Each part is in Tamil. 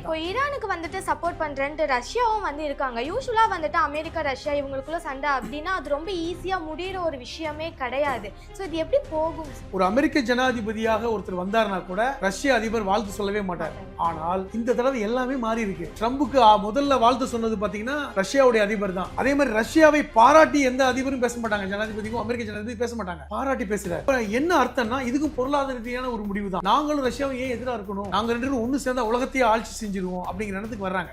இப்போ ஈரானுக்கு வந்துட்டு சப்போர்ட் பண்றேன்ட்டு ரஷ்யாவும் வந்து இருக்காங்க. யூசுவலா வந்துட்டு அமெரிக்கா ரஷ்யா இவங்களுக்குள்ள சண்டை அப்படின்னா அது ரொம்ப ஈஸியா முடிகிற ஒரு விஷயமே கிடையாது. ஸோ இது எப்படி போகும்? ஒரு அமெரிக்க ஜனாதிபதியாக ஒருத்தர் வந்தாருன்னா கூட ரஷ்ய அதிபர் வாழ்த்து சொல்லவே மாட்டார். ஆனால் இந்த தடவை எல்லாமே மாறி இருக்கு. ட்ரம்புக்கு முதல்ல வாழ்த்து சொன்னது பாத்தீங்கன்னா ரஷ்யாவுடைய அதிபர் தான். அதே மாதிரி ரஷ்யாவை பாராட்டி எந்த அதிபரும் பேச மாட்டாங்க. ஜனாதிபதிக்கும் அமெரிக்க ஜனாதிபதி பேச மாட்டாங்க, பாராட்டி பேசுறாரு. என்ன அர்த்தம்னா இதுக்கும் பொருளாதார ரீதியான ஒரு முடிவு தான். நாங்களும் ரஷ்யாவும் ஏன் எதிராக இருக்கணும், நாங்க ரெண்டு பேரும் ஒண்ணு சேர்ந்தா உலகத்தையே ஆட்சி செஞ்சிருவோம் அப்படிங்கிற இடத்துக்கு வர்றாங்க.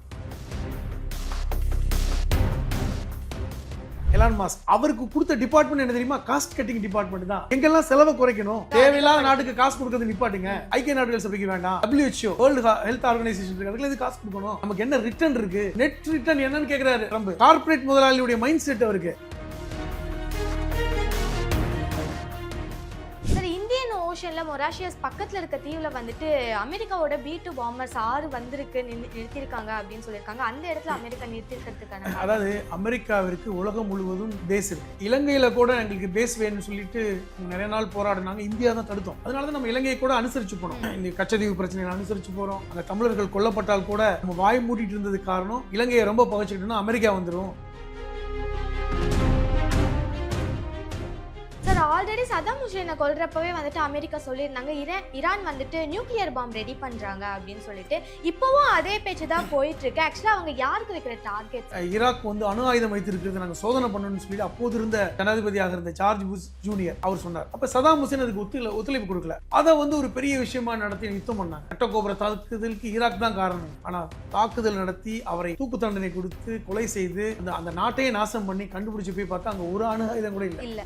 எலான் மாஸ்க் அவருக்கு கொடுத்த டிபார்ட்மெண்ட் என்ன தெரியுமா? காஸ்ட் கட்டிங் டிபார்ட்மெண்ட் தான். எங்கெல்லாம் செலவை குறைக்கணும், தேவையில்லாத நாட்டுக்கு காசு கொடுக்கறது நிப்பாட்டுங்க. ஐக்கிய நாடுகள் சபைக்கு வேண்டாம், WHO வேர்ல்ட் ஹெல்த் ஆர்கனைசேஷன் இருக்கு, அதுக்கு எது காசு கொடுக்கணும், நமக்கு என்ன ரிட்டர்ன் இருக்கு, நெட் ரிட்டர்ன் என்னன்னு கேக்குறாரு ட்ரம்ப். கார்ப்பரேட் முதலாளியுடைய மைண்ட் செட் அவருக்கு. ஓஷன்ல மொராஷியஸ் பக்கத்துல இருக்க தீவுல வந்துட்டு அமெரிக்காவோட B2 பாம்பர்ஸ் 6 வந்திருக்கு, நிறுத்திருக்காங்க அப்படின்னு சொல்லியிருக்காங்க. அந்த இடத்துல அமெரிக்கா நிறுத்திருக்கிறதுக்கான, அதாவது அமெரிக்காவிற்கு உலகம் முழுவதும் பேஸ் இருக்கு. இலங்கையில கூட எங்களுக்கு பேஸ் வேணும்னு சொல்லிட்டு நிறைய நாள் போராடினாங்க. இந்தியா தான் தடுத்தோம். அதனாலதான் நம்ம இலங்கையை கூட அனுசரிச்சு போனோம். இந்த கச்சதீவு பிரச்சனையை அனுசரிச்சு போறோம். அந்த தமிழர்கள் கொல்லப்பட்டால் கூட நம்ம வாய் மூடிட்டு இருந்தது காரணம் இலங்கையை ரொம்ப பகச்சுக்கிட்டோம்னா அமெரிக்கா வந்துடும். சார் ஆல்ரெடி சதாம் ஹுசேனை கொல்றப்பவே வந்துட்டு அமெரிக்கா சொல்லியிருந்தாங்க ஈரான் வந்துட்டு நியூக்ளியர் பாம்பு ரெடி பண்றாங்க அப்படின்னு சொல்லிட்டு. இப்பவும் அதே பேச்சு தான் போயிட்டு இருக்கு. ஆக்சுவலா அவங்க யாருக்கு வைக்கிற டார்கெட்? ஈராக் வந்து அணு ஆயுதம் வைத்திருக்கிறது நாங்க சோதனை பண்ணணும்னு சொல்லி அப்போது இருந்த ஜனாதிபதியாக இருந்த ஜார்ஜ் புஷ் ஜூனியர் அவர் சொன்னார். அப்ப சதாம் ஹுசேன் அதுக்கு ஒத்துழைப்பு கொடுக்கல. அதை வந்து ஒரு பெரிய விஷயமா நடத்தி யுத்தம் பண்ணாங்க. கட்டகோபுர தாக்குதலுக்கு ஈராக் தான் காரணம். ஆனா தாக்குதல் நடத்தி அவரை தூக்கு தண்டனை கொடுத்து கொலை செய்து அந்த நாட்டையே நாசம் பண்ணி கண்டுபிடிச்சு போய் பார்த்தா அங்க ஒரு அணு ஆயுதம் கூட இல்ல.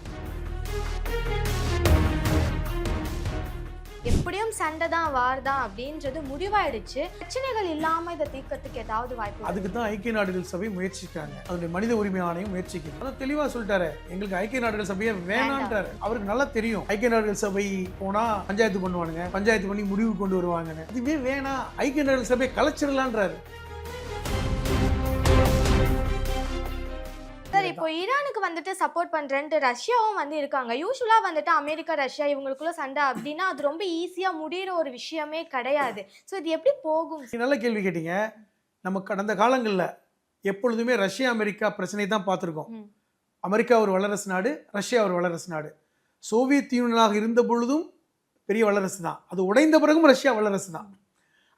எப்படியும் சண்டை தான், வார் தான் அப்படின்றது முடிவாயிடுச்சு. பிரச்சனைகள் இல்லாம இதை தீர்க்கறதுக்கு ஏதாவது வாய்ப்பு? அதுக்கு தான் ஐக்கிய நாடுகள் சபை முயற்சிக்கிறாங்க. அதனுடைய மனித உரிமை ஆணையம் முயற்சிக்கிறது. அதை தெளிவா சொல்லிட்டாரு, எங்களுக்கு ஐக்கிய நாடுகள் சபையை வேணான்றாரு. அவருக்கு நல்லா தெரியும் ஐக்கிய நாடுகள் சபை போனா பஞ்சாயத்து பண்ணுவானுங்க, பஞ்சாயத்து பண்ணி முடிவு கொண்டு வருவாங்க. இதுவே வேணாம், ஐக்கிய நாடுகள் சபையை கலைச்சிடலான்றாரு. இப்போ ஈரானுக்கு வந்துட்டு சப்போர்ட் பண்றேன்ட்டு ரஷ்யாவும் வந்து இருக்காங்க. யூசுவலா வந்துட்டு அமெரிக்கா ரஷ்யா இவங்களுக்குள்ள சண்டை அப்படின்னா அது ரொம்ப ஈஸியா முடிகிற ஒரு விஷயமே கிடையாது. ஸோ இது எப்படி போகும்? நல்ல கேள்வி கேட்டீங்க. நம்ம கடந்த காலங்களில் எப்பொழுதுமே ரஷ்யா அமெரிக்கா பிரச்சனை தான் பார்த்துருக்கோம். அமெரிக்கா ஒரு வல்லரசு நாடு, ரஷ்யா ஒரு வல்லரசு நாடு. சோவியத் யூனியனாக இருந்த பொழுதும் பெரிய வல்லரசு தான், அது உடைந்த பிறகும் ரஷ்யா வல்லரசு தான்.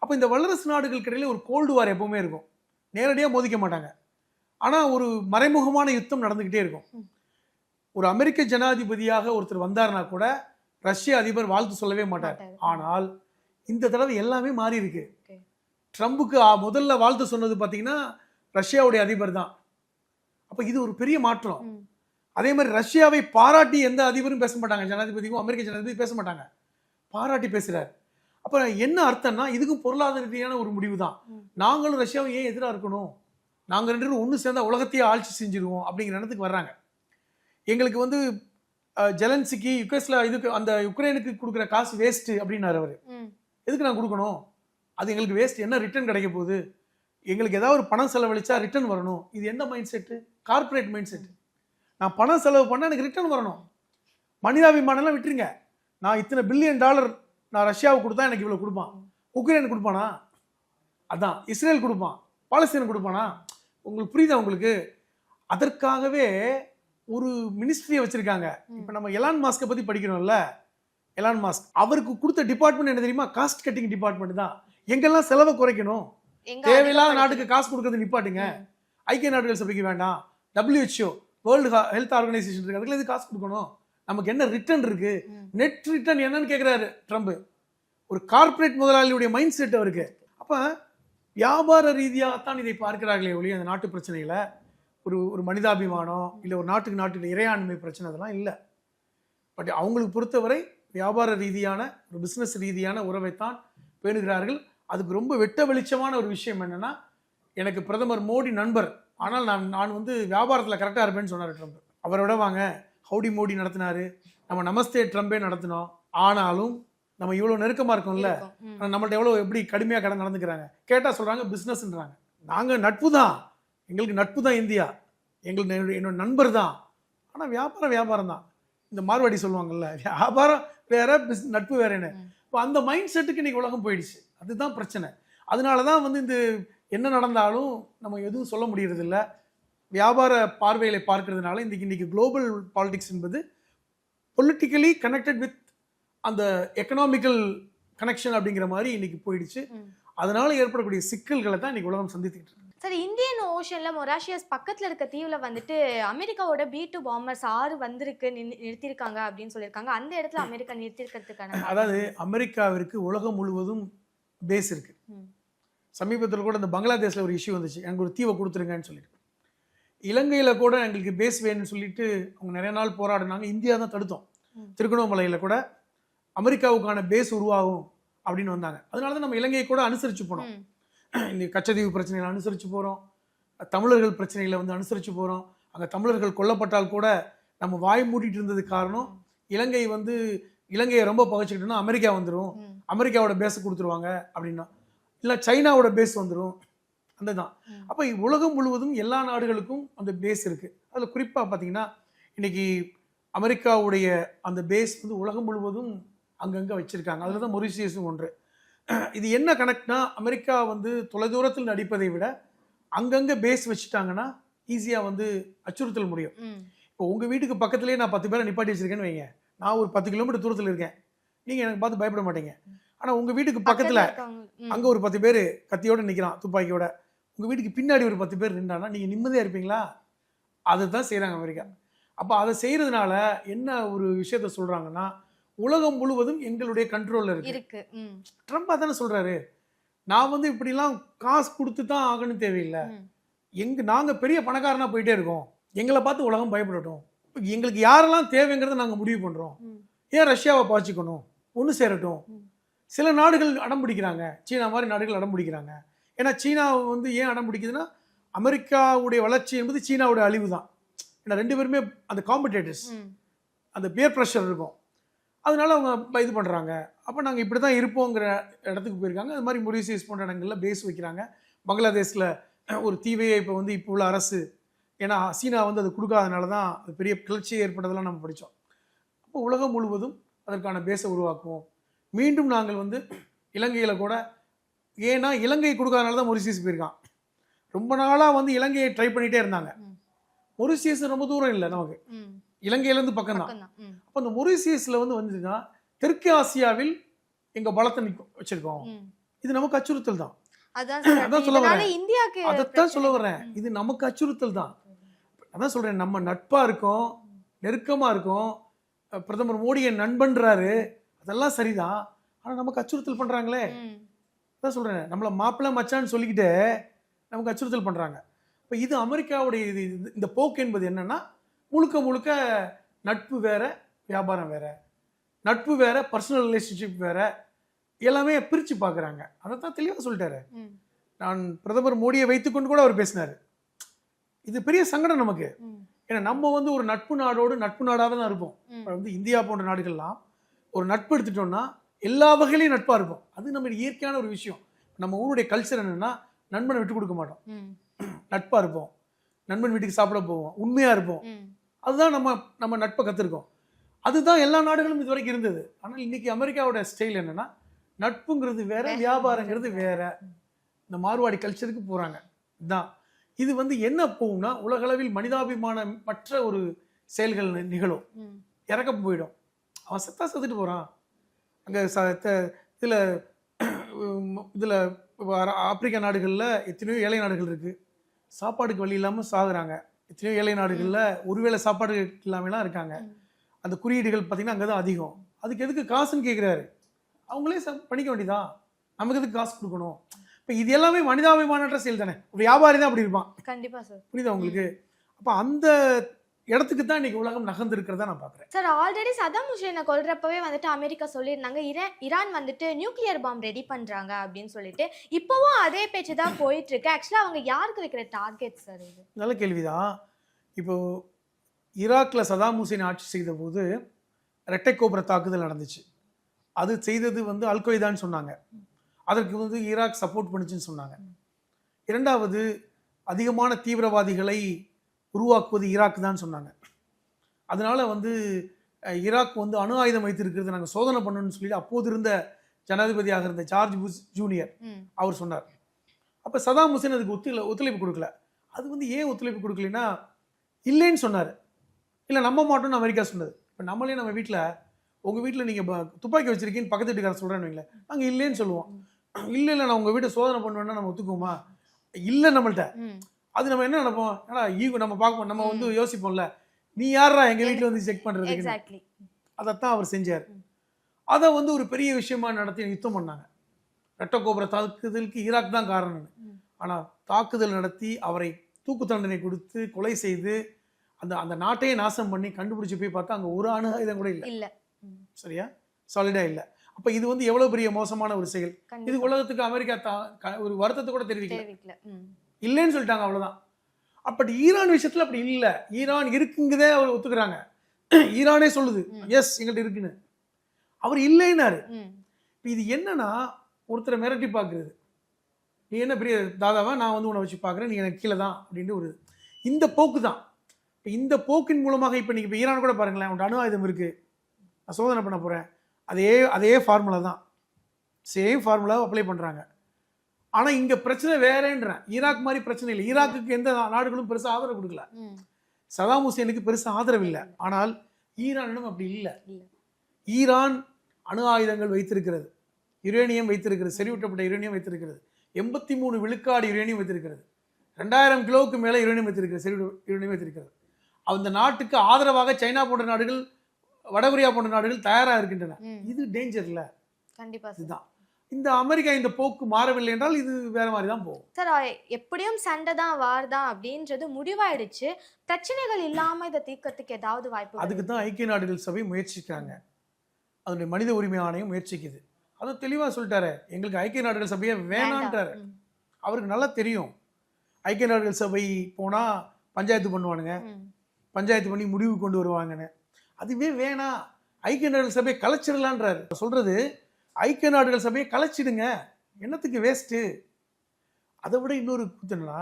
அப்போ இந்த வல்லரசு நாடுகளுக்கு இடையில ஒரு கோல்டு வார் எப்பவுமே இருக்கும். நேரடியாக மோதிக்க மாட்டாங்க, ஆனால் ஒரு மறைமுகமான யுத்தம் நடந்துக்கிட்டே இருக்கும். ஒரு அமெரிக்க ஜனாதிபதியாக ஒருத்தர் வந்தார்னா கூட ரஷ்ய அதிபர் வாழ்த்து சொல்லவே மாட்டார். ஆனால் இந்த தடவை எல்லாமே மாறி இருக்கு. ட்ரம்புக்கு முதல்ல வாழ்த்து சொன்னது பார்த்தீங்கன்னா ரஷ்யாவுடைய அதிபர் தான். அப்போ இது ஒரு பெரிய மாற்றம். அதே மாதிரி ரஷ்யாவை பாராட்டி எந்த அதிபரும் பேச மாட்டாங்க. ஜனாதிபதிக்கும் அமெரிக்க ஜனாதிபதி பேச மாட்டாங்க, பாராட்டி பேசுறாரு. அப்போ என்ன அர்த்தம்னா இதுக்கும் பொருளாதார ரீதியான ஒரு முடிவு தான். நாங்களும் ரஷ்யாவும் ஏன் எதிராக இருக்கணும், நாங்கள் ரெண்டு பேரும் ஒன்று சேர்ந்தா உலகத்தையே ஆட்சி செஞ்சிருவோம் அப்படிங்கிற இடத்துக்கு வர்றாங்க. எங்களுக்கு வந்து ஜெலன்ஸ்கி இதுக்கு அந்த யுக்ரைனுக்கு கொடுக்குற காசு வேஸ்ட் அப்படின்னாரு அவர். எதுக்கு நான் கொடுக்கணும், அது எங்களுக்கு வேஸ்ட், என்ன ரிட்டர்ன் கிடைக்க போகுது, எங்களுக்கு ஏதாவது ஒரு பணம் செலவழிச்சா ரிட்டர்ன் வரணும். இது எந்த mind set? Corporate mind set. நான் பணம் செலவு பண்ணால் எனக்கு ரிட்டர்ன் வரணும். மனிதாபிமானம்லாம் விட்டுருங்க. நான் இத்தனை $1 பில்லியன் நான் ரஷ்யாவுக்கு கொடுத்தா எனக்கு இவ்வளோ கொடுப்பான், உக்ரைனுக்கு கொடுப்பானா, அதான் இஸ்ரேல் கொடுப்பான், பாலஸ்தீனம் கொடுப்பானா, உங்களுக்கு புரியுதா உங்களுக்கு? அதற்காகவே ஒரு மினிஸ்ட்ரியை வச்சிருக்காங்க. இப்போ நம்ம எலான் மாஸ்கை பத்தி படிக்கிறோம்ல, எலான் மாஸ்க் அவருக்கு கொடுத்த டிபார்ட்மெண்ட் என்ன தெரியுமா? காஸ்ட் கட்டிங் டிபார்ட்மெண்ட் தான். எங்கெல்லாம் செலவை குறைக்கணும், தேவையில்லாத நாட்டுக்கு காசு கொடுக்கறது நிப்பாட்டுங்க. ஐக்கிய நாடுகள் சபைக்கு வேண்டாம், WHO வேர்ல்ட் ஹெல்த் ஆர்கனைசேஷன் இருக்கு, அதுக்கு எது காசு கொடுக்கணும், நமக்கு என்ன ரிட்டர்ன் இருக்கு, நெட் ரிட்டர்ன் என்னன்னு கேட்கிறாரு ட்ரம்ப். ஒரு கார்ப்பரேட் முதலாளியுடைய மைண்ட் செட் அவருக்கு. அப்ப வியாபார ரீதியாகத்தான் இதை பார்க்கிறார்களே ஒழிய அந்த நாட்டு பிரச்சனையில ஒரு மனிதாபிமானம் இல்லை ஒரு நாட்டுக்கு இறையாண்மை பிரச்சனை அதெல்லாம் இல்லை. பட் அவங்களுக்கு பொறுத்தவரை வியாபார ரீதியான ஒரு பிஸ்னஸ் ரீதியான உறவைத்தான் பேணுகிறார்கள். அதுக்கு ரொம்ப வெட்ட வெளிச்சமான ஒரு விஷயம் என்னன்னா, எனக்கு பிரதமர் மோடி நண்பர், ஆனால் நான் வந்து வியாபாரத்தில் கரெக்டாக இருப்பேன்னு சொன்னார் ட்ரம்ப். அவரோட வாங்க ஹவுடி மோடி நடத்தினாரு, நம்ம நமஸ்தே ட்ரம்பே நடத்தினோம். ஆனாலும் நம்ம இவ்வளோ நெருக்கமாக இருக்கோம்ல, நம்மள்ட்ட எவ்வளோ எப்படி கடுமையாக கடன் நடந்துக்கிறாங்க கேட்டால் சொல்கிறாங்க பிஸ்னஸ்ன்றாங்க. நாங்கள் நட்பு தான், எங்களுக்கு நட்பு தான் இந்தியா, எங்களுக்கு என்னோட நண்பர் தான். ஆனால் வியாபாரம் தான். இந்த மார்வாடி சொல்லுவாங்கல்ல, வியாபாரம் வேற நட்பு வேறேன்னு. இப்போ அந்த மைண்ட் செட்டுக்கு இன்னைக்கு உலகம் போயிடுச்சு. அதுதான் பிரச்சனை. அதனால தான் வந்து இந்த என்ன நடந்தாலும் நம்ம எதுவும் சொல்ல முடியறதில்ல. வியாபார பார்வைகளை பார்க்கறதுனால இன்னைக்கு குளோபல் பாலிடிக்ஸ் என்பது பொலிட்டிக்கலி கனெக்டட் வித் அந்த எக்கனாமிக்கல் கனெக்ஷன் அப்படிங்கிற மாதிரி இன்னைக்கு போயிடுச்சு. அதனால ஏற்படக்கூடிய சிக்கல்களை தான் இன்னைக்கு உலகம் சந்தித்துக்கிட்டு இருக்கு. சார், இந்தியன் ஓஷன்ல மொராஷியஸ் பக்கத்துல இருக்க தீவுல வந்துட்டு அமெரிக்காவோட B2 பாம்பர்ஸ் 6 வந்திருக்கு, நிறுத்திருக்காங்க அப்படின்னு சொல்லியிருக்காங்க. அந்த இடத்துல அமெரிக்கா நிறுத்திருக்கிறதுக்கான அதாவது அமெரிக்காவிற்கு உலகம் முழுவதும் பேஸ் இருக்கு. சமீபத்தில் கூட இந்த பங்களாதேஷ்ல ஒரு இஷ்யூ வந்துச்சு, எனக்கு ஒரு தீவை கொடுத்துருங்கன்னு சொல்லிட்டு. இலங்கையில கூட எங்களுக்கு பேஸ் வேணும்னு சொல்லிட்டு அவங்க நிறைய நாள் போராடினாங்க. இந்தியா தான் தடுத்தோம். திருகோணமலையில கூட அமெரிக்காவுக்கான பேஸ் உருவாகும் அப்படின்னு வந்தாங்க. அதனால தான் நம்ம இலங்கையை கூட அனுசரிச்சு போனோம். இந்த கச்சதீவு பிரச்சனைகளை அனுசரிச்சு போகிறோம், தமிழர்கள் பிரச்சனைகளை வந்து அனுசரிச்சு போகிறோம். அங்கே தமிழர்கள் கொல்லப்பட்டால் கூட நம்ம வாய் மூடிட்டு இருந்தது காரணம் இலங்கை வந்து இலங்கையை ரொம்ப பகைச்சிக்கிட்டோம்னா அமெரிக்கா வந்துடும், அமெரிக்காவோட பேஸை கொடுத்துருவாங்க அப்படின்னா, இல்லை சைனாவோட பேஸ் வந்துடும், அந்த தான். அப்போ உலகம் முழுவதும் எல்லா நாடுகளுக்கும் அந்த பேஸ் இருக்குது. அதில் குறிப்பாக பார்த்தீங்கன்னா இன்னைக்கு அமெரிக்காவுடைய அந்த பேஸ் வந்து உலகம் முழுவதும் அங்கங்கே வச்சுருக்காங்க. அதில் தான் மொரிஷியஸும் ஒன்று. இது என்ன கணக்குனா, அமெரிக்கா வந்து தொலைதூரத்தில் நடிப்பதை விட அங்கங்கே பேஸ் வச்சுட்டாங்கன்னா ஈஸியாக வந்து அச்சுறுத்தல் முடியும். இப்போ உங்கள் வீட்டுக்கு பக்கத்துலேயே நான் 10 பேரை நிப்பாட்டி வச்சிருக்கேன்னு வைங்க, நான் ஒரு 10 கிலோமீட்டர் தூரத்தில் இருக்கேன், நீங்கள் எனக்கு பார்த்து பயப்பட மாட்டீங்க. ஆனால் உங்கள் வீட்டுக்கு பக்கத்தில் அங்கே ஒரு 10 பேர் கத்தியோடு நிற்கிறான் துப்பாக்கியோட, உங்கள் வீட்டுக்கு பின்னாடி ஒரு 10 பேர் நின்றானா நீங்கள் நிம்மதியாக இருப்பீங்களா? அதை தான் செய்கிறாங்க அமெரிக்கா. அப்போ அதை செய்கிறதுனால என்ன ஒரு விஷயத்த சொல்கிறாங்கன்னா, உலகம் முழுவதும் எங்களுடைய கண்ட்ரோல்ல இருக்கு. ட்ரம்ப் அதானே சொல்றாரு, நான் வந்து இப்படிலாம் காசு கொடுத்து தான் ஆகணும் தேவையில்லை, நாங்க பெரிய பணக்காரனா போயிட்டே இருக்கோம், எங்களை பார்த்து உலகம் பயப்படட்டும், எங்களுக்கு யாரெல்லாம் தேவைங்கிறத நாங்க முடிவு பண்றோம், ஏன் ரஷ்யாவை பாய்ச்சிக்கணும், ஒன்று சேரட்டும். சில நாடுகள் அடம் பிடிக்கிறாங்க, சீனா மாதிரி நாடுகள் அடம் பிடிக்கிறாங்க. ஏன்னா சீனா வந்து ஏன் அடம் பிடிக்குதுன்னா, அமெரிக்காவுடைய வளர்ச்சி என்பது சீனாவுடைய அழிவு தான். ஏன்னா 2 பேருமே அந்த காம்படேட்டர்ஸ், அந்த பியர் ப்ரெஷர் இருக்கும். அதனால அவங்க இது பண்ணுறாங்க. அப்போ நாங்கள் இப்படி தான் இருப்போங்கிற இடத்துக்கு போயிருக்காங்க. அது மாதிரி மொரிஷியஸ் போன்ற இடங்களில் பேஸ் வைக்கிறாங்க. பங்களாதேஷில் ஒரு தீவையை இப்போ உள்ள அரசு, ஏன்னா சீனா வந்து அது கொடுக்காதனால தான் அது பெரிய கிளர்ச்சி ஏற்பட்டதெல்லாம் நம்ம படித்தோம். அப்போ உலகம் முழுவதும் அதற்கான பேஸை உருவாக்குவோம். மீண்டும் நாங்கள் வந்து இலங்கையில் கூட, ஏன்னா இலங்கை கொடுக்காதனால தான் மொரிஷியஸ் போயிருக்கான். ரொம்ப நாளாக வந்து இலங்கையை ட்ரை பண்ணிகிட்டே இருந்தாங்க. மொரிஷியஸ் ரொம்ப தூரம் இல்லை நமக்கு, இலங்கையிலேருந்து பக்கம் தான். அப்போ இந்த மொரிஷியஸில் வந்து வந்துன்னா தெற்கு ஆசியாவில் எங்கள் பலத்தை வச்சிருக்கோம், இது நமக்கு அச்சுறுத்தல் தான். அதான் சொல்ல வரேன், அதைத்தான் சொல்ல வரேன், இது நமக்கு அச்சுறுத்தல் தான். அதான் சொல்கிறேன், நம்ம நட்பாக இருக்கோம், நெருக்கமாக இருக்கோம், பிரதமர் மோடி என் நண்பன்றாரு, அதெல்லாம் சரிதான். ஆனால் நமக்கு அச்சுறுத்தல் பண்ணுறாங்களே. அதான் சொல்கிறேன், நம்மளை மாப்பிள்ளை மச்சான்னு சொல்லிக்கிட்டு நமக்கு அச்சுறுத்தல் பண்ணுறாங்க. இப்போ இது அமெரிக்காவுடைய இந்த போக்கு என்பது என்னன்னா, முழுக்க முழுக்க நட்பு வேற, வியாபாரம் வேற, நட்பு வேற, பர்சனல் ரிலேஷன்ஷிப் வேற, எல்லாமே பிரித்து பார்க்குறாங்க. அதை தான் தெளிவாக சொல்லிட்டாரு. நான் பிரதமர் மோடியை வைத்துக்கொண்டு கூட அவர் பேசினார். இது பெரிய சங்கடம் நமக்கு. ஏன்னா நம்ம வந்து ஒரு நட்பு நாடோடு நட்பு நாடாக தான் இருப்போம். வந்து இந்தியா போன்ற நாடுகள்லாம் ஒரு நட்பு எடுத்துட்டோம்னா எல்லா வகையிலையும் நட்பாக இருப்போம். அது நம்ம இயற்கையான ஒரு விஷயம். நம்ம ஊருடைய கல்ச்சர் என்னன்னா, நண்பனை விட்டு கொடுக்க மாட்டோம், நட்பாக இருப்போம், நண்பன் வீட்டுக்கு சாப்பிட போவோம், உண்மையாக இருப்போம். அதுதான் நம்ம நட்பை கற்றுருக்கோம். அதுதான் எல்லா நாடுகளும் இது வரைக்கும் இருந்தது. ஆனால் இன்னைக்கு அமெரிக்காவோட ஸ்டைல் என்னன்னா, நட்புங்கிறது வேற, வியாபாரங்கிறது வேற. இந்த மார்வாடி கல்ச்சருக்கு போகிறாங்க. இதுதான் இது வந்து என்ன போகும்னா, உலகளவில் மனிதாபிமான மற்ற ஒரு செயல்கள் நிகழும், இறக்க போயிடும். அவன் செத்துட்டு போகிறான். அங்கே இதில் ஆப்பிரிக்கா நாடுகளில் எத்தனையோ ஏழை நாடுகள் இருக்குது, சாப்பாடுக்கு வழி இல்லாமல் சாகுறாங்க. எத்தனையோ ஏழை நாடுகளில் ஒருவேளை சாப்பாடு இல்லாமலாம் இருக்காங்க. அந்த குறியீடுகள் பார்த்தீங்கன்னா அங்கே தான் அதிகம். அதுக்கு எதுக்கு காசுன்னு கேட்குறாரு. அவங்களே பண்ணிக்க வேண்டியதான், நமக்கு எதுக்கு காசு கொடுக்கணும்? இப்போ இது எல்லாமே மனிதாபிமானற்ற செயல் தானே. வியாபாரி தான் அப்படி இருப்பான். கண்டிப்பாக சார், புரியுதா உங்களுக்கு? அப்போ அந்த இடத்துக்கு தான் இன்னைக்கு உலகம் நகர்ந்து இருக்கிறதா நான் பார்க்குறேன். சார், ஆல்ரெடி சதாம் ஹுசேனை கொல்றப்பவே வந்துட்டு அமெரிக்கா சொல்லியிருந்தாங்க, ஈரான் வந்துட்டு நியூக்ளியர் பாம் ரெடி பண்ணுறாங்க அப்படின்னு சொல்லிட்டு. இப்போவும் அதே பேச்சு தான் போயிட்டு இருக்கு. ஆக்சுவலாக அவங்க யாருக்கு வைக்கிற டார்கெட் சார்? இது நல்ல கேள்விதான். இப்போ ஈராக்கில் சதாம் ஹுசேன் ஆட்சி செய்த போது ரெட்டை கோபுர தாக்குதல் நடந்துச்சு. அது செய்தது வந்து அல்கொய்தான்னு சொன்னாங்க. அதற்கு வந்து ஈராக் சப்போர்ட் பண்ணுச்சுன்னு சொன்னாங்க. இரண்டாவது, அதிகமான தீவிரவாதிகளை உருவாக்குவது ஈராக் தான் சொன்னாங்க. அதனால வந்து ஈராக் வந்து அணு ஆயுதம் வைத்திருக்கிறது நாங்கள் சோதனை பண்ணணும்னு சொல்லிட்டு அப்போது இருந்த ஜனாதிபதியாக இருந்த ஜார்ஜ் புஷ் ஜூனியர் ம். அவர் சொன்னார். அப்போ சதாம் ஹுசேன் அதுக்கு ஒத்துழைப்பு கொடுக்கல. அது வந்து ஏன் ஒத்துழைப்பு கொடுக்கலன்னா இல்லைன்னு சொன்னார். இல்லை நம்ப மாட்டோம்னு அமெரிக்கா சொன்னது. இப்போ நம்மளே நம்ம வீட்டில் உங்கள் வீட்டில் நீங்கள் துப்பாக்கி வச்சிருக்கீங்கன்னு பக்கத்து வீட்டுக்காரர் சொல்கிறேன்னு வைங்களேன், நாங்கள் இல்லைன்னு சொல்லுவோம். இல்லை நான் உங்கள் வீட்டை சோதனை பண்ணுவேன்னா நம்ம ஒத்துக்குவோமா? இல்லை நம்மள்ட்ட. ம். அது நம்ம என்ன நினைப்போம், ஏன்னா ஈகோ நம்ம பார்ப்போம், நம்ம வந்து யோசிப்போம்ல, நீ யாரா எங்கள் வீட்டில் வந்து செக் பண்ணுறதுக்கு. எக்ஸாக்ட்லி. அதைத்தான் அவர் செஞ்சார். அதை வந்து ஒரு பெரிய விஷயமா நடத்தி யுத்தம் பண்ணாங்க. ரெட்டகோபுர தாக்குதலுக்கு ஈராக் தான் காரணம். ஆனால் தாக்குதல் நடத்தி அவரை தூக்கு தண்டனை கொடுத்து கொலை செய்து அந்த அந்த நாட்டையே நாசம் பண்ணி கண்டுபிடிச்சி போய் பார்த்தா அங்கே ஒரு அணு ஆயுதம் கூட இல்லை. சரியா? சாலிடா இல்லை. அப்போ இது வந்து எவ்வளோ பெரிய மோசமான ஒரு செயல். இது உலகத்துக்கு அமெரிக்கா ஒரு வருத்தத்தை கூட தெரிவிக்கல. இல்லைன்னு சொல்லிட்டாங்க, அவ்வளோதான். அப்படி ஈரான் விஷயத்தில் அப்படி இல்லை. ஈரான் இருக்குங்கதே அவர் ஒத்துக்கிறாங்க. ஈரானே சொல்லுது எஸ் எங்கள்கிட்ட இருக்குன்னு. அவர் இல்லைன்னாரு. இப்போ இது என்னன்னா ஒருத்தரை மிரட்டி பார்க்குறது. நீ என்ன பெரிய தாதாவா, நான் வந்து உன்னை வச்சு பார்க்குறேன், நீ எனக்கு கீழே தான் அப்படின்ட்டு ஒரு இந்த போக்கு தான். இப்போ இந்த போக்கின் மூலமாக இப்போ நீங்கள் இப்போ ஈரான் கூட பாருங்களேன், உன் அணு ஆயுதம் இருக்குது, நான் சோதனை பண்ண போகிறேன், அதே ஃபார்முலா தான், சேம் ஃபார்முலாவை அப்ளை பண்ணுறாங்க. ஆனால் இங்கே பிரச்சனை வேறேன்றேன். ஈராக் மாதிரி பிரச்சனை இல்லை. ஈராக்குக்கு எந்த நாடுகளும் பெருசாக ஆதரவு கொடுக்கல. சதாம் ஹுசேனுக்கு பெருசாக ஆதரவு இல்லை. ஆனால் ஈரானிடம் அப்படி இல்லை. ஈரான் அணு ஆயுதங்கள் வைத்திருக்கிறது, யுரேனியம் வைத்திருக்கிறது, செறிவூட்டப்பட்ட யுரேனியம் வைத்திருக்கிறது, 83 விழுக்காடு யுரேனியம் வைத்திருக்கிறது, 2000 கிலோவுக்கு மேலே யுரேனியம் வைத்திருக்கிறது, யுரேனியம் வைத்திருக்கிறது. அந்த நாட்டுக்கு ஆதரவாக சைனா போன்ற நாடுகள், வடகொரியா போன்ற நாடுகள் தயாராக இருக்கின்றன. இது டேஞ்சர் இல்லை. கண்டிப்பா இதுதான். இந்த அமெரிக்கா இந்த போக்கு மாறவில்லை என்றால் இது வேற மாதிரி தான் போகும். சார், எப்படியும் சண்டை தான் வார் தான் அப்படின்றது முடிவாயிடுச்சு. பிரச்சனைகள் இல்லாம இதை தீர்க்கறதுக்கு ஏதாவது வாய்ப்பு? அதுக்கு தான் ஐக்கிய நாடுகள் சபை முயற்சிக்கிறாங்க. அதனுடைய மனித உரிமை ஆணையம் முயற்சிக்குது. அதை தெளிவாக சொல்லிட்டாரு, எங்களுக்கு ஐக்கிய நாடுகள் சபையை வேணான்ட்டாரு. அவருக்கு நல்லா தெரியும் ஐக்கிய நாடுகள் சபை போனால் பஞ்சாயத்து பண்ணுவானுங்க, பஞ்சாயத்து பண்ணி முடிவு கொண்டு வருவாங்கன்னு. அதுவே வேணாம், ஐக்கிய நாடுகள் சபையை கலைச்சிடலான்றாரு. சொல்றது ஐக்கிய நாடுகள் சபையை கலைச்சிடுங்க, என்னத்துக்கு வேஸ்ட்டு. அதை விட இன்னொரு கூத்துனா,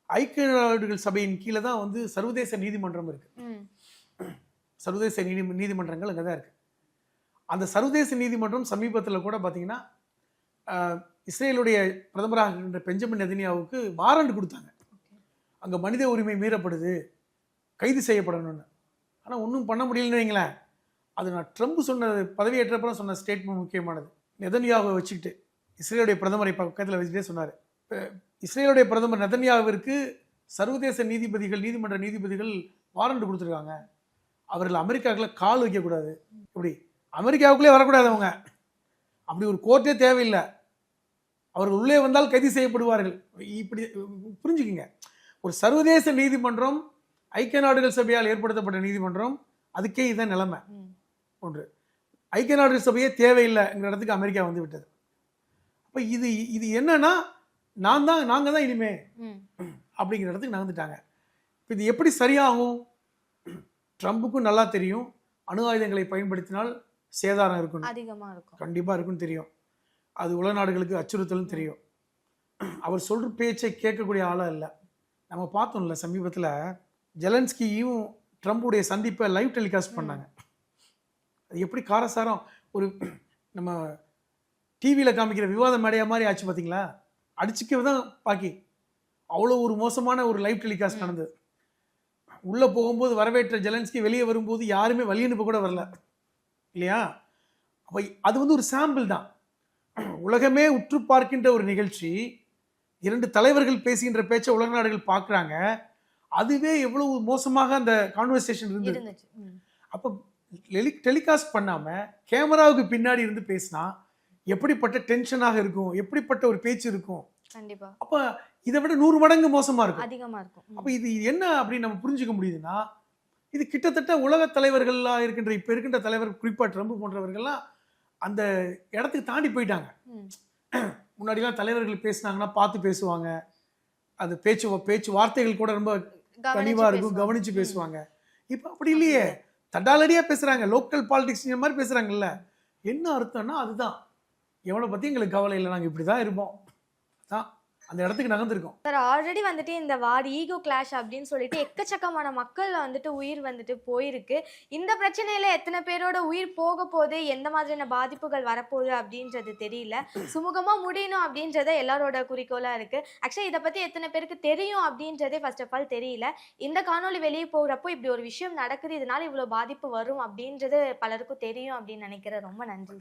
ஐக்கிய நாடுகள் சபையின் கீழே தான் வந்து சர்வதேச நீதிமன்றம் இருக்கு. சர்வதேச நீதிமன்றங்கள் அங்கே தான் இருக்கு. அந்த சர்வதேச நீதிமன்றம் சமீபத்தில் கூட பார்த்தீங்கன்னா இஸ்ரேலுடைய பிரதமராக இருக்கின்ற பெஞ்சமின் நெதன்யாவுக்கு வாரண்ட் கொடுத்தாங்க, அங்கே மனித உரிமை மீறப்படுது, கைது செய்யப்படணும்னு. ஆனால் ஒன்றும் பண்ண முடியலன்னு வைங்களேன். அது நான் ட்ரம்ப் சொன்ன பதவியேற்றப்பறம் சொன்ன ஸ்டேட்மெண்ட் முக்கியமானது. நெதன்யாவை வச்சுக்கிட்டு இஸ்ரேலுடைய பிரதமரை பக்கத்தில் வச்சுட்டே சொன்னார், இஸ்ரேலுடைய பிரதமர் நெதன்யாவிற்கு சர்வதேச நீதிமன்ற நீதிபதிகள் வாரண்ட் கொடுத்துருக்காங்க, அவர்கள் அமெரிக்காவுக்குள்ள கால் வைக்கக்கூடாது. இப்படி அமெரிக்காவுக்குள்ளே வரக்கூடாது அவங்க, அப்படி ஒரு கோர்ட்டே தேவையில்லை, அவர்கள் உள்ளே வந்தால் கைது செய்யப்படுவார்கள். இப்படி புரிஞ்சுக்குங்க. ஒரு சர்வதேச நீதிமன்றம், ஐக்கிய நாடுகள் சபையால் ஏற்படுத்தப்பட்ட நீதிமன்றம், அதுக்கே இதுதான் நிலைமை. ஒன்று, ஐக்கிய நாடுகள் சபையே தேவையில்லைங்கிற இடத்துக்கு அமெரிக்கா வந்து விட்டது. அப்போ இது என்னன்னா, நாங்கள் தான் இனிமே அப்படிங்கிற இடத்துக்கு நகர்ந்துட்டாங்க. இப்போ இது எப்படி சரியாகும்? ட்ரம்புக்கும் நல்லா தெரியும், அணு ஆயுதங்களை பயன்படுத்தினால் சேதாரம் இருக்கணும், அதிகமாக இருக்கும், கண்டிப்பாக இருக்குன்னு தெரியும். அது உலக நாடுகளுக்கு அச்சுறுத்தலும் தெரியும். அவர் சொல்கிற பேச்சை கேட்கக்கூடிய ஆளாக இல்லை. நம்ம பார்த்தோம்ல சமீபத்தில் ஜெலன்ஸ்கியும் ட்ரம்புடைய சந்திப்பை லைவ் டெலிகாஸ்ட் பண்ணாங்க. அது எப்படி காரசாரம், ஒரு நம்ம டிவியில் காமிக்கிற விவாத மேடையா மாதிரி ஆச்சு பார்த்தீங்களா? அடிச்சுக்க தான் பாக்கி, அவ்வளோ ஒரு மோசமான ஒரு லைவ் டெலிகாஸ்ட் நடந்தது. உள்ளே போகும்போது வரவேற்ற ஜெலன்ஸ்கி, வெளியே வரும்போது யாருமே வழி அனுப்ப கூட வரல இல்லையா? அப்போ அது வந்து ஒரு சாம்பிள் தான். உலகமே உற்று பார்க்கின்ற ஒரு நிகழ்ச்சி, 2 தலைவர்கள் பேசுகின்ற பேச்சை உலக நாடுகள் பார்க்குறாங்க. அதுவே எவ்வளவு மோசமாக அந்த கான்வர்சேஷன் இருந்தது. அப்போ டெலிகாஸ்ட் பண்ணாமல் கேமராவுக்கு பின்னாடி இருந்து பேசினா எப்படிப்பட்ட டென்ஷனாக இருக்கும், எப்படிப்பட்ட ஒரு பேச்சு இருக்கும். கண்டிப்பா. அப்போ இதை விட 100 மடங்கு மோசமாக இருக்கும், அதிகமாக இருக்கும். அப்போ இது என்ன அப்படின்னு நம்ம புரிஞ்சுக்க முடியுதுன்னா, இது கிட்டத்தட்ட உலக தலைவர்களாக இருக்கின்ற இப்போ இருக்கின்ற தலைவர், குறிப்பாக ட்ரம்ப் போன்றவர்கள்லாம் அந்த இடத்துக்கு தாண்டி போயிட்டாங்க. முன்னாடிலாம் தலைவர்கள் பேசினாங்கன்னா பார்த்து பேசுவாங்க, அது பேச்சு வார்த்தைகள் கூட ரொம்ப கனிவாக இருக்கும், கவனித்து பேசுவாங்க. இப்போ அப்படி இல்லையே, தடாலடியாக பேசுகிறாங்க, லோக்கல் பாலிடிக்ஸ் மாதிரி பேசுகிறாங்கல்ல. என்ன அர்த்தம்னா அதுதான், எவனை பற்றி எங்களுக்கு கவலை இல்லை, நாங்கள் இப்படி தான் இருப்போம் தான். அந்த இடத்துக்கு நகர்ந்துருக்கோம். சார் ஆல்ரெடி வந்துட்டு இந்த வார் ஈகோ கிளாஷ் அப்படின்னு சொல்லிட்டு எக்கச்சக்கமான மக்கள் வந்துட்டு உயிர் வந்துட்டு போயிருக்கு. இந்த பிரச்சனையில எத்தனை பேரோட உயிர் போக போகுது, எந்த மாதிரியான பாதிப்புகள் வரப்போகுது அப்படின்றது தெரியல. சுமூகமா முடியணும் அப்படின்றத எல்லாரோட குறிக்கோளா இருக்கு. ஆக்சுவலி இதை பத்தி எத்தனை பேருக்கு தெரியும் அப்படின்றதே ஃபர்ஸ்ட் ஆஃப் ஆல் தெரியல. இந்த காணொலி வெளியே போகிறப்போ இப்படி ஒரு விஷயம் நடக்குது, இதனால இவ்வளவு பாதிப்பு வரும் அப்படின்றது பலருக்கும் தெரியும் அப்படின்னு நினைக்கிறேன். ரொம்ப நன்றி.